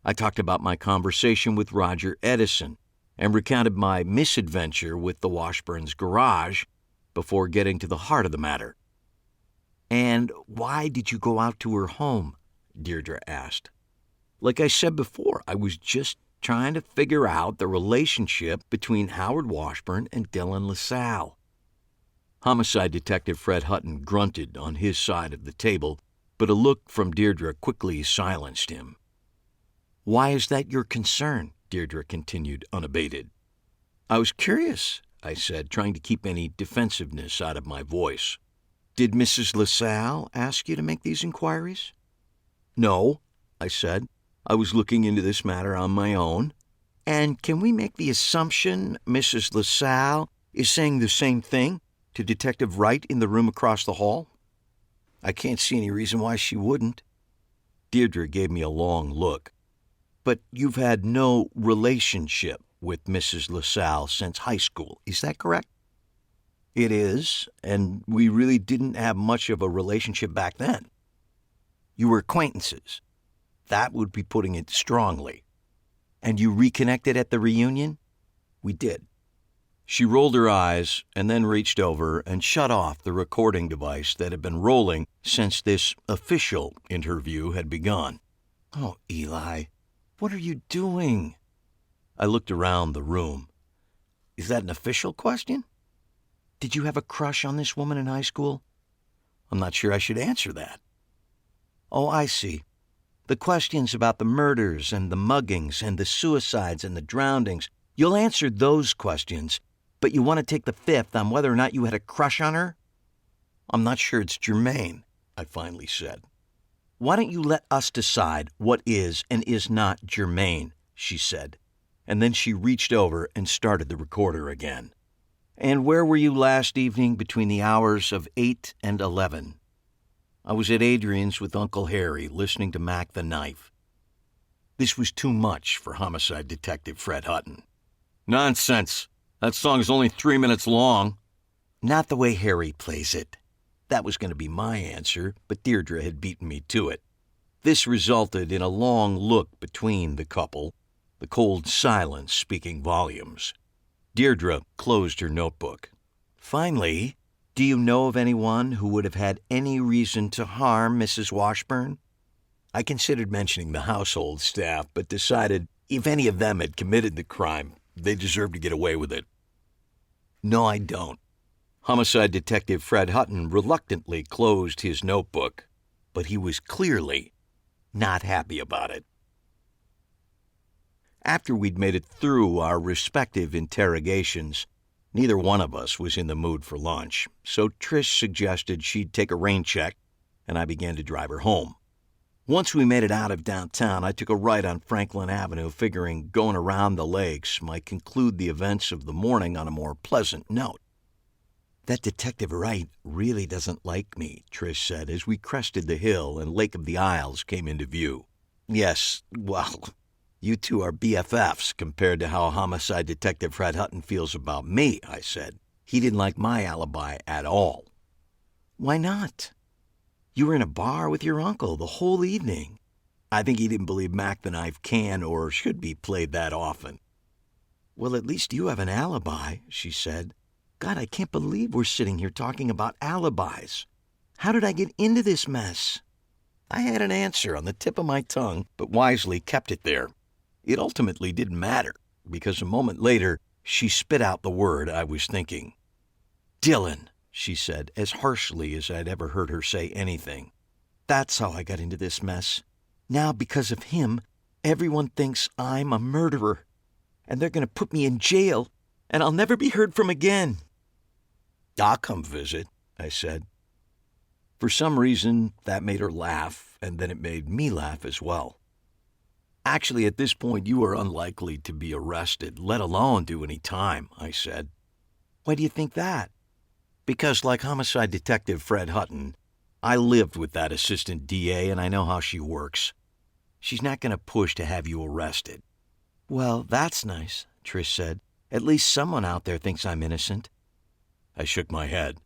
I talked about my conversation with Roger Edison and recounted my misadventure with the Washburns' garage before getting to the heart of the matter. And why did you go out to her home? Deirdre asked. Like I said before, I was just trying to figure out the relationship between Howard Washburn and Dylan LaSalle. Homicide Detective Fred Hutton grunted on his side of the table, but a look from Deirdre quickly silenced him. Why is that your concern? Deirdre continued unabated. I was curious, I said, trying to keep any defensiveness out of my voice. Did Mrs. LaSalle ask you to make these inquiries? No, I said. I was looking into this matter on my own. And can we make the assumption Mrs. LaSalle is saying the same thing to Detective Wright in the room across the hall? I can't see any reason why she wouldn't. Deirdre gave me a long look. But you've had no relationship with Mrs. LaSalle since high school, is that correct? It is, and we really didn't have much of a relationship back then. You were acquaintances. That would be putting it strongly. And you reconnected at the reunion? We did. She rolled her eyes and then reached over and shut off the recording device that had been rolling since this official interview had begun. Oh, Eli, what are you doing? I looked around the room. Is that an official question? Did you have a crush on this woman in high school? I'm not sure I should answer that. Oh, I see. The questions about the murders and the muggings and the suicides and the drownings, you'll answer those questions, but you want to take the fifth on whether or not you had a crush on her? I'm not sure it's germane, I finally said. Why don't you let us decide what is and is not germane, she said. And then she reached over and started the recorder again. And where were you last evening between the hours of 8 and 11? I was at Adrian's with Uncle Harry, listening to Mac the Knife. This was too much for Homicide Detective Fred Hutton. Nonsense. That song is only 3 minutes long. Not the way Harry plays it. That was going to be my answer, but Deirdre had beaten me to it. This resulted in a long look between the couple, the cold silence speaking volumes. Deirdre closed her notebook. Finally, do you know of anyone who would have had any reason to harm Mrs. Washburn? I considered mentioning the household staff, but decided if any of them had committed the crime, they deserved to get away with it. No, I don't. Homicide Detective Fred Hutton reluctantly closed his notebook, but he was clearly not happy about it. After we'd made it through our respective interrogations, neither one of us was in the mood for lunch, so Trish suggested she'd take a rain check, and I began to drive her home. Once we made it out of downtown, I took a right on Franklin Avenue, figuring going around the lakes might conclude the events of the morning on a more pleasant note. That Detective Wright really doesn't like me, Trish said as we crested the hill and Lake of the Isles came into view. Yes, well, you two are BFFs compared to how Homicide Detective Fred Hutton feels about me, I said. He didn't like my alibi at all. Why not? You were in a bar with your uncle the whole evening. I think he didn't believe Mac the Knife can or should be played that often. Well, at least you have an alibi, she said. God, I can't believe we're sitting here talking about alibis. How did I get into this mess? I had an answer on the tip of my tongue, but wisely kept it there. It ultimately didn't matter, because a moment later, she spit out the word I was thinking. Dylan, she said, as harshly as I'd ever heard her say anything. That's how I got into this mess. Now, because of him, everyone thinks I'm a murderer, and they're going to put me in jail, and I'll never be heard from again. I'll come visit, I said. For some reason, that made her laugh, and then it made me laugh as well. Actually, at this point, you are unlikely to be arrested, let alone do any time, I said. Why do you think that? Because, like Homicide Detective Fred Hutton, I lived with that assistant DA and I know how she works. She's not going to push to have you arrested. Well, that's nice, Trish said. At least someone out there thinks I'm innocent. I shook my head.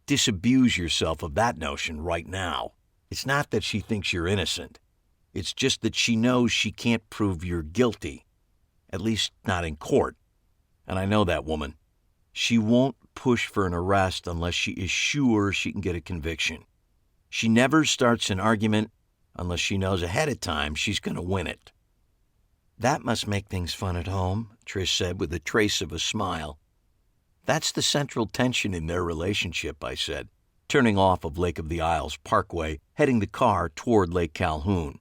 Disabuse yourself of that notion right now. It's not that she thinks you're innocent. It's just that she knows she can't prove you're guilty. At least not in court. And I know that woman. She won't push for an arrest unless she is sure she can get a conviction. She never starts an argument unless she knows ahead of time she's going to win it. That must make things fun at home, Trish said with a trace of a smile. That's the central tension in their relationship, I said, turning off of Lake of the Isles Parkway, heading the car toward Lake Calhoun.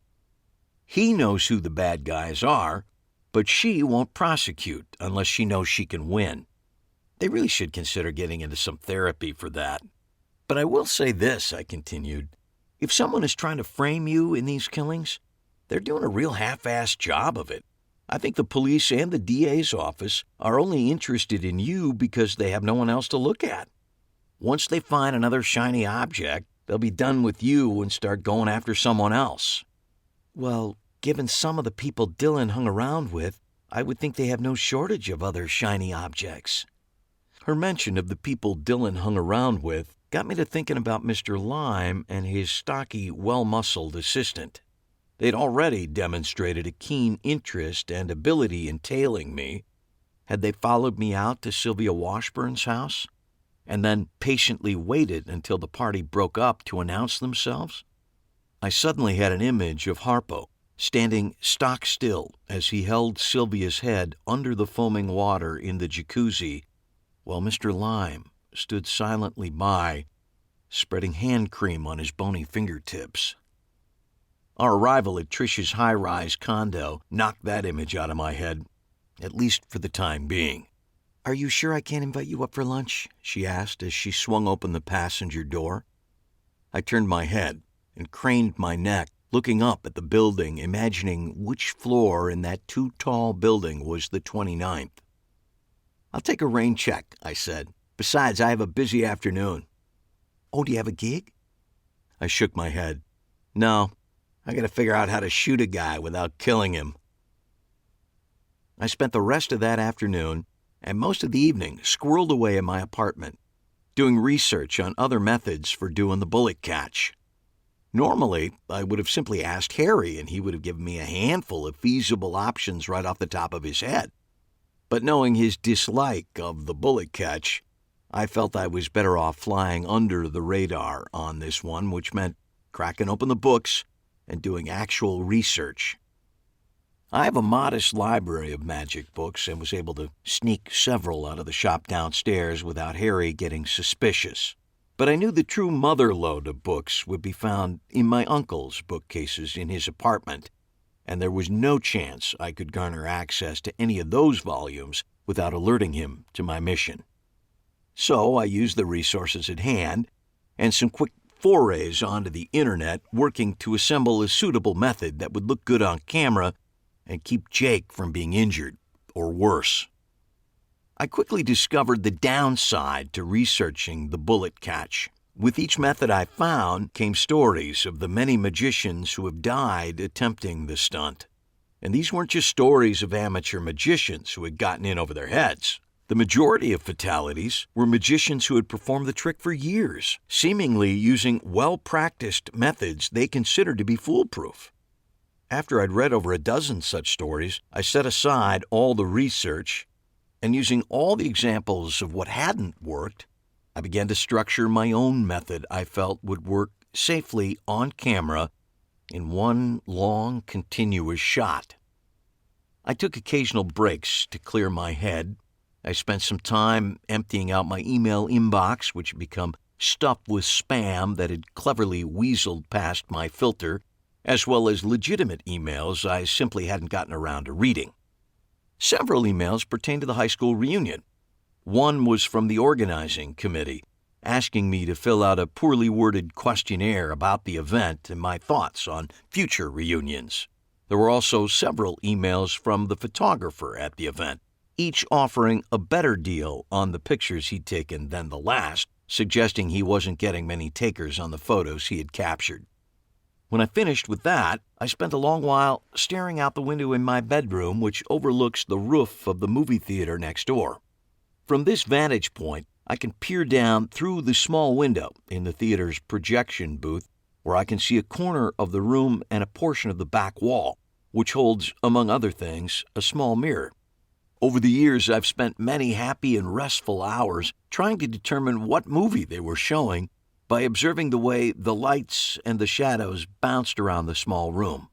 He knows who the bad guys are, but she won't prosecute unless she knows she can win. They really should consider getting into some therapy for that. But I will say this, I continued. If someone is trying to frame you in these killings, they're doing a real half-assed job of it. I think the police and the DA's office are only interested in you because they have no one else to look at. Once they find another shiny object, they'll be done with you and start going after someone else. Well, given some of the people Dylan hung around with, I would think they have no shortage of other shiny objects. Her mention of the people Dylan hung around with got me to thinking about Mr. Lime and his stocky, well-muscled assistant. They'd already demonstrated a keen interest and ability in tailing me. Had they followed me out to Sylvia Washburn's house and then patiently waited until the party broke up to announce themselves? I suddenly had an image of Harpo, standing stock still as he held Sylvia's head under the foaming water in the jacuzzi, while Mr. Lime stood silently by, spreading hand cream on his bony fingertips. Our arrival at Trish's high-rise condo knocked that image out of my head, at least for the time being. Are you sure I can't invite you up for lunch? She asked as she swung open the passenger door. I turned my head and craned my neck, looking up at the building, imagining which floor in that too-tall building was the 29th. I'll take a rain check, I said. Besides, I have a busy afternoon. Oh, do you have a gig? I shook my head. No, I gotta figure out how to shoot a guy without killing him. I spent the rest of that afternoon and most of the evening squirreled away in my apartment, doing research on other methods for doing the bullet catch. Normally, I would have simply asked Harry and he would have given me a handful of feasible options right off the top of his head. But knowing his dislike of the bullet catch, I felt I was better off flying under the radar on this one, which meant cracking open the books and doing actual research. I have a modest library of magic books and was able to sneak several out of the shop downstairs without Harry getting suspicious. But I knew the true motherlode of books would be found in my uncle's bookcases in his apartment, and there was no chance I could garner access to any of those volumes without alerting him to my mission. So I used the resources at hand and some quick forays onto the internet, working to assemble a suitable method that would look good on camera and keep Jake from being injured, or worse. I quickly discovered the downside to researching the bullet catch. With each method I found came stories of the many magicians who have died attempting the stunt. And these weren't just stories of amateur magicians who had gotten in over their heads. The majority of fatalities were magicians who had performed the trick for years, seemingly using well-practiced methods they considered to be foolproof. After I'd read over a dozen such stories, I set aside all the research, and using all the examples of what hadn't worked, I began to structure my own method I felt would work safely on camera in one long, continuous shot. I took occasional breaks to clear my head. I spent some time emptying out my email inbox, which had become stuffed with spam that had cleverly weaseled past my filter, as well as legitimate emails I simply hadn't gotten around to reading. Several emails pertained to the high school reunion. One was from the organizing committee, asking me to fill out a poorly worded questionnaire about the event and my thoughts on future reunions. There were also several emails from the photographer at the event, each offering a better deal on the pictures he'd taken than the last, suggesting he wasn't getting many takers on the photos he had captured. When I finished with that, I spent a long while staring out the window in my bedroom, which overlooks the roof of the movie theater next door. From this vantage point, I can peer down through the small window in the theater's projection booth, where I can see a corner of the room and a portion of the back wall, which holds, among other things, a small mirror. Over the years, I've spent many happy and restful hours trying to determine what movie they were showing by observing the way the lights and the shadows bounced around the small room.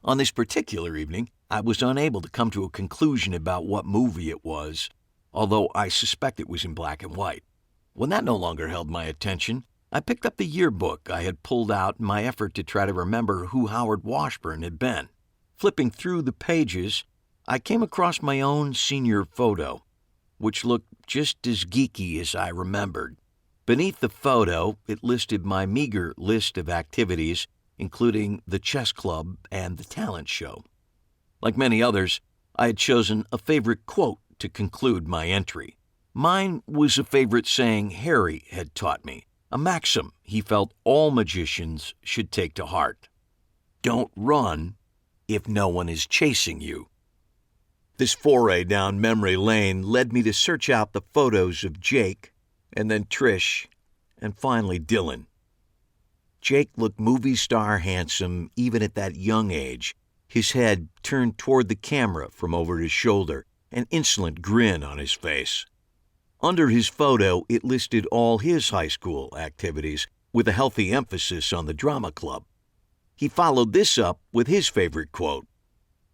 On this particular evening, I was unable to come to a conclusion about what movie it was, although I suspect it was in black and white. When that no longer held my attention, I picked up the yearbook I had pulled out in my effort to try to remember who Howard Washburn had been. Flipping through the pages, I came across my own senior photo, which looked just as geeky as I remembered. Beneath the photo, it listed my meager list of activities, including the chess club and the talent show. Like many others, I had chosen a favorite quote to conclude my entry. Mine was a favorite saying Harry had taught me, a maxim he felt all magicians should take to heart. Don't run if no one is chasing you. This foray down memory lane led me to search out the photos of Jake, and then Trish, and finally Dylan. Jake looked movie star handsome even at that young age, his head turned toward the camera from over his shoulder, an insolent grin on his face. Under his photo, it listed all his high school activities, with a healthy emphasis on the drama club. He followed this up with his favorite quote,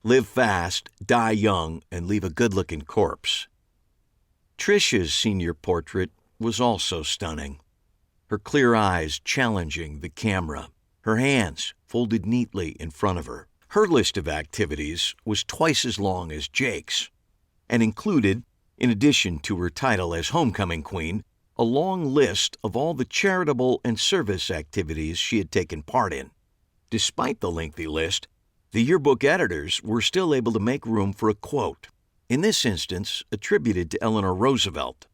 "Live fast, die young, and leave a good-looking corpse." Tricia's senior portrait was also stunning. Her clear eyes challenging the camera, her hands folded neatly in front of her. Her list of activities was twice as long as Jake's, and included, in addition to her title as homecoming queen, a long list of all the charitable and service activities she had taken part in. Despite the lengthy list, the yearbook editors were still able to make room for a quote, in this instance attributed to Eleanor Roosevelt.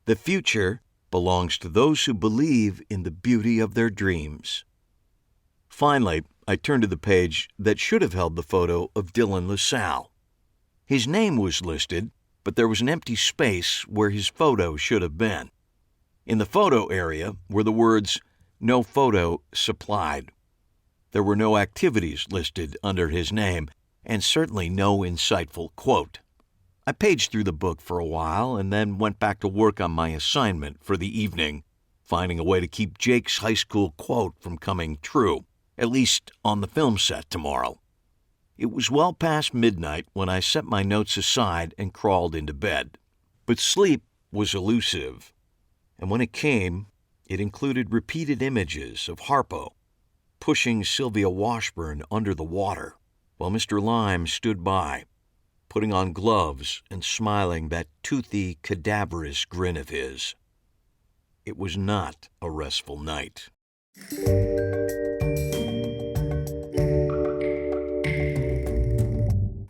"The future belongs to those who believe in the beauty of their dreams." Finally, I turned to the page that should have held the photo of Dylan LaSalle. His name was listed, but there was an empty space where his photo should have been. In the photo area were the words, "No photo supplied." There were no activities listed under his name, and certainly no insightful quote. I paged through the book for a while and then went back to work on my assignment for the evening, finding a way to keep Jake's high school quote from coming true, at least on the film set tomorrow. It was well past midnight when I set my notes aside and crawled into bed. But sleep was elusive, and when it came, it included repeated images of Harpo pushing Sylvia Washburn under the water, while Mr. Lyme stood by, putting on gloves and smiling that toothy, cadaverous grin of his. It was not a restful night.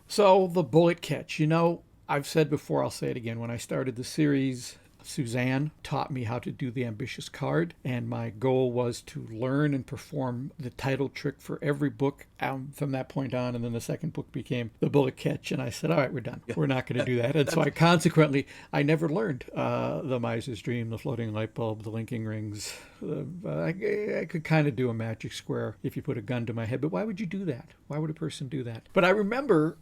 So, the bullet catch. You know, I've said before, I'll say it again. When I started the series, Suzanne taught me how to do the ambitious card, and my goal was to learn and perform the title trick for every book from that point on. And then the second book became the bullet catch, and I said, all right, we're done. We're not going to do that. And so I never learned the Miser's Dream, the floating light bulb, the linking rings. I could kind of do a magic square if you put a gun to my head, but why would you do that? Why would a person do that? But I remember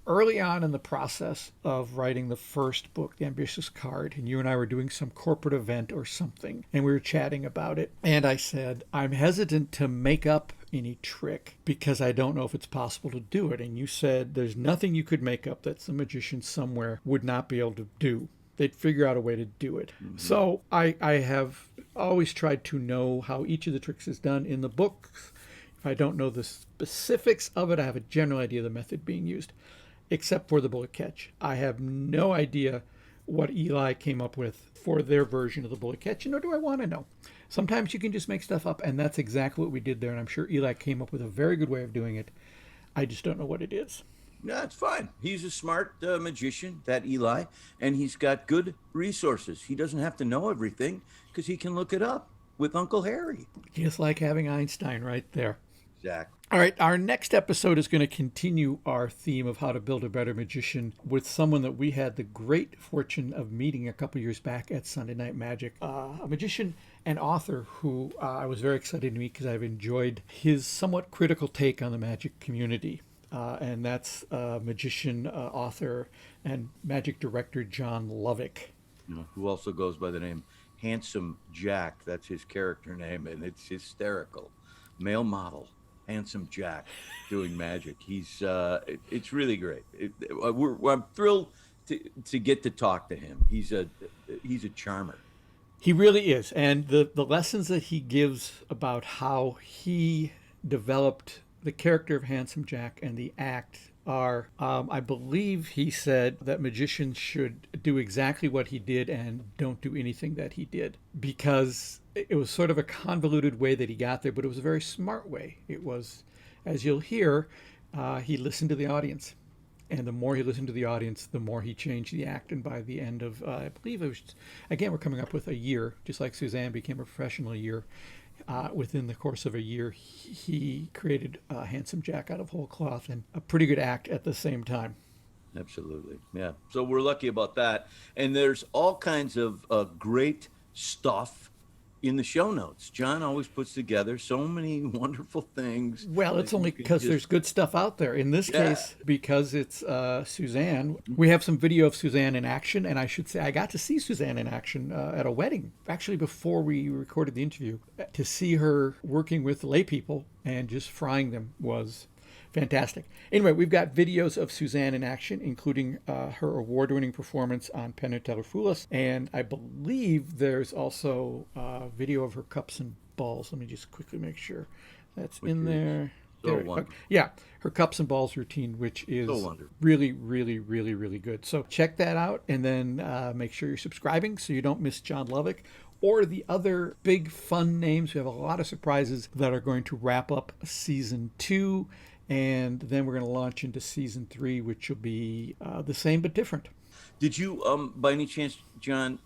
early on in the process of writing the first book, The Ambitious Card, and you and I were doing some corporate event or something, and we were chatting about it, and I said, I'm hesitant to make up any trick because I don't know if it's possible to do it. And you said there's nothing you could make up that some magician somewhere would not be able to do. They'd figure out a way to do it. Mm-hmm. So I have always tried to know how each of the tricks is done in the books. If I don't know the specifics of it, I have a general idea of the method being used, except for the bullet catch. I have no idea what Eli came up with for their version of the bullet catch, nor do I want to know. Sometimes you can just make stuff up, and that's exactly what we did there, and I'm sure Eli came up with a very good way of doing it. I just don't know what it is. No, it's fine. He's a smart magician, that Eli, and he's got good resources. He doesn't have to know everything because he can look it up with Uncle Harry. Just like having Einstein right there. Exactly. All right, our next episode is going to continue our theme of how to build a better magician with someone that we had the great fortune of meeting a couple years back at Sunday Night Magic, a magician and author who I was very excited to meet because I've enjoyed his somewhat critical take on the magic community. And that's magician, author, and magic director John Lovick. Who also goes by the name Handsome Jack. That's his character name, and it's hysterical. Male model. Handsome Jack doing magic. He's it's really great. I'm thrilled to get to talk to him. He's a charmer. He really is, and the lessons that he gives about how he developed the character of Handsome Jack and the act are, I believe he said that magicians should do exactly what he did and don't do anything that he did, because it was sort of a convoluted way that he got there, but it was a very smart way. It was, as you'll hear, he listened to the audience. And the more he listened to the audience, the more he changed the act. And by the end of, I believe it was, again, we're coming up with a year, just like Suzanne became a professional a year. Within the course of a year, he created Handsome Jack out of whole cloth and a pretty good act at the same time. Absolutely. Yeah. So we're lucky about that. And there's all kinds of great stuff in the show notes. John always puts together so many wonderful things. Well, it's only because there's good stuff out there. In this case, because it's Suzanne, we have some video of Suzanne in action. And I should say, I got to see Suzanne in action at a wedding, actually before we recorded the interview. To see her working with lay people and just frying them was fantastic. Anyway, we've got videos of Suzanne in action, including her award-winning performance on Penn and Teller Fool Us, and I believe there's also a video of her cups and balls. Let me just quickly make sure that's in there. So wonderful. Yeah, her cups and balls routine, which is so really, really, really, really good. So check that out, and then make sure you're subscribing so you don't miss John Lovick or the other big fun names. We have a lot of surprises that are going to wrap up season 2. And then we're going to launch into season 3, which will be the same but different. Did you, by any chance, John,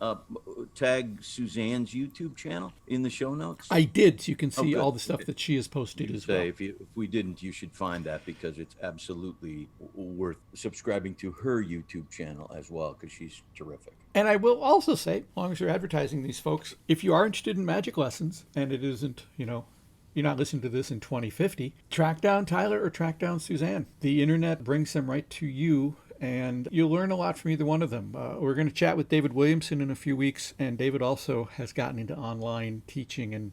tag Suzanne's YouTube channel in the show notes? I did. So you can see all the stuff that she has posted as well. If we didn't, you should find that, because it's absolutely worth subscribing to her YouTube channel as well, because she's terrific. And I will also say, as long as you're advertising these folks, if you are interested in magic lessons and it isn't, you're not listening to this in 2050, track down Tyler or track down Suzanne. The internet brings them right to you, and you'll learn a lot from either one of them. We're going to chat with David Williamson in a few weeks, and David also has gotten into online teaching. And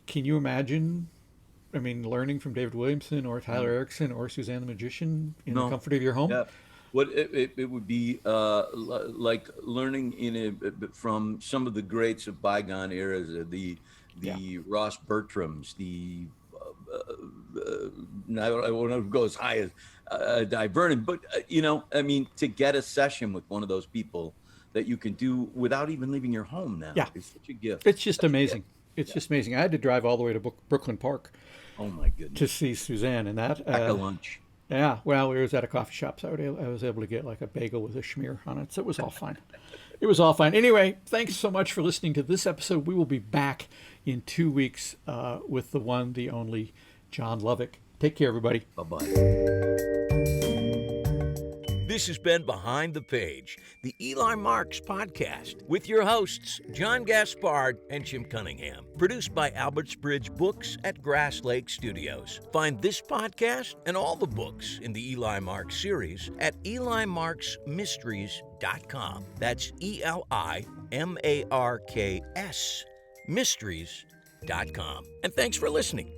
can you imagine, learning from David Williamson or Tyler Erickson or Suzanne the Magician in the comfort of your home? Yeah. It would be like learning from some of the greats of bygone eras, the Ross Bertrams, I don't want to go as high as Di Vernon, but to get a session with one of those people that you can do without even leaving your home now is such a gift. It's just amazing. It's just amazing. I had to drive all the way to Brooklyn Park. Oh my goodness! To see Suzanne, and that pack a lunch. Yeah, well, we was at a coffee shop, so I was able to get like a bagel with a schmear on it, so it was all fine. It was all fine. Anyway, thanks so much for listening to this episode. We will be back in 2 weeks with the one, the only John Lovick. Take care, everybody. Bye-bye. This has been Behind the Page, the Eli Marks podcast, with your hosts, John Gaspard and Jim Cunningham. Produced by Alberts Bridge Books at Grass Lake Studios. Find this podcast and all the books in the Eli Marks series at elimarksmysteries.com. That's ELIMARKS Mysteries.com. And thanks for listening.